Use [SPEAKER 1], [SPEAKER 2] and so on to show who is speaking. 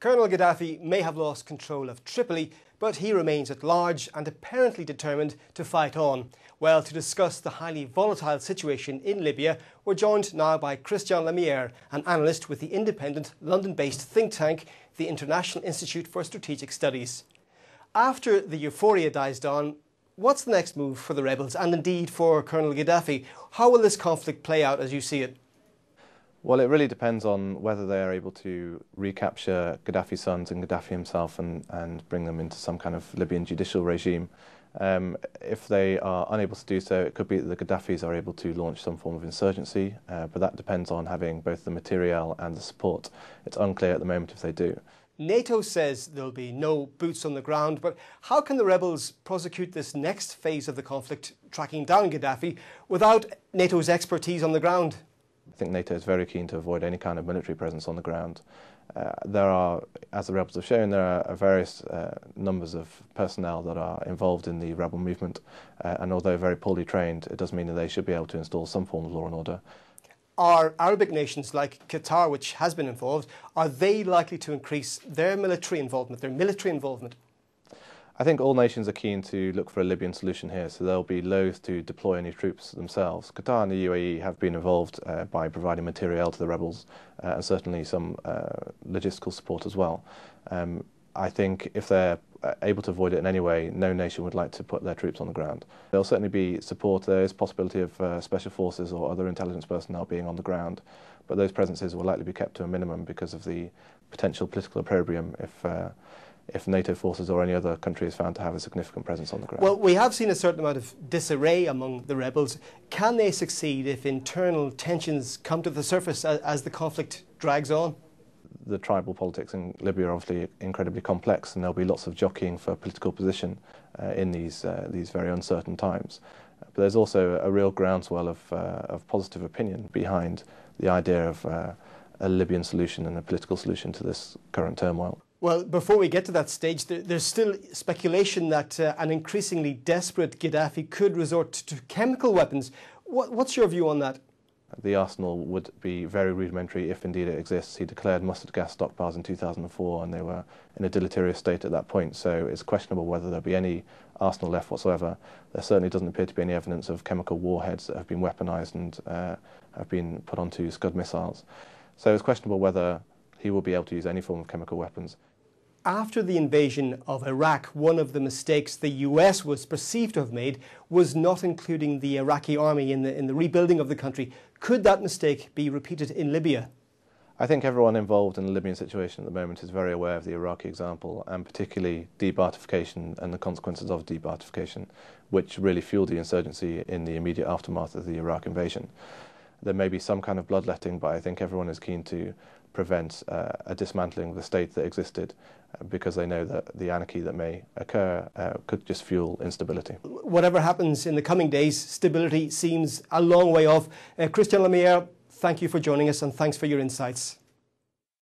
[SPEAKER 1] Colonel Gaddafi may have lost control of Tripoli, but he remains at large and apparently determined to fight on. Well, to discuss the highly volatile situation in Libya, we're joined now by Christian Le Mière, an analyst with the independent London-based think tank, the International Institute for Strategic Studies. After the euphoria dies down, what's the next move for the rebels and indeed for Colonel Gaddafi? How will this conflict play out as you see it?
[SPEAKER 2] Well, it really depends on whether they are able to recapture Gaddafi's sons and Gaddafi himself and bring them into some kind of Libyan judicial regime. If they are unable to do so, it could be that the Gaddafis are able to launch some form of insurgency, but that depends on having both the materiel and the support. It's unclear at the moment if they do.
[SPEAKER 1] NATO says there'll be no boots on the ground, but how can the rebels prosecute this next phase of the conflict, tracking down Gaddafi, without NATO's expertise on the ground?
[SPEAKER 2] I think NATO is very keen to avoid any kind of military presence on the ground. There are, as the rebels have shown, there are various numbers of personnel that are involved in the rebel movement, and although very poorly trained, it does mean that they should be able to install some form of law and order.
[SPEAKER 1] Are Arabic nations like Qatar, which has been involved, are they likely to increase their military involvement, I
[SPEAKER 2] think all nations are keen to look for a Libyan solution here, so they'll be loath to deploy any troops themselves. Qatar and the UAE have been involved by providing materiel to the rebels and certainly some logistical support as well. I think if they're able to avoid it in any way, no nation would like to put their troops on the ground. There'll certainly be support. There is possibility of special forces or other intelligence personnel being on the ground, but those presences will likely be kept to a minimum because of the potential political opprobrium if NATO forces or any other country is found to have a significant presence on the ground.
[SPEAKER 1] Well, we have seen a certain amount of disarray among the rebels. Can they succeed if internal tensions come to the surface as the conflict drags on?
[SPEAKER 2] The tribal politics in Libya are obviously incredibly complex, and there'll be lots of jockeying for political position in these very uncertain times. But there's also a real groundswell of positive opinion behind the idea of a Libyan solution and a political solution to this current turmoil.
[SPEAKER 1] Well, before we get to that stage, there's still speculation that an increasingly desperate Gaddafi could resort to chemical weapons. What's your view on that?
[SPEAKER 2] The arsenal would be very rudimentary if indeed it exists. He declared mustard gas stockpiles in 2004 and they were in a deleterious state at that point, so it's questionable whether there'll be any arsenal left whatsoever. There certainly doesn't appear to be any evidence of chemical warheads that have been weaponised and have been put onto Scud missiles. So it's questionable whether he will be able to use any form of chemical weapons.
[SPEAKER 1] After the invasion of Iraq, one of the mistakes the US was perceived to have made was not including the Iraqi army in the rebuilding of the country. Could that mistake be repeated in Libya?
[SPEAKER 2] I think everyone involved in the Libyan situation at the moment is very aware of the Iraqi example, and particularly debartification and the consequences of debartification, which really fueled the insurgency in the immediate aftermath of the Iraq invasion. There may be some kind of bloodletting, but I think everyone is keen to prevent a dismantling of the state that existed because they know that the anarchy that may occur could just fuel instability.
[SPEAKER 1] Whatever happens in the coming days, stability seems a long way off. Christian Le Mière, thank you for joining us and thanks for your insights.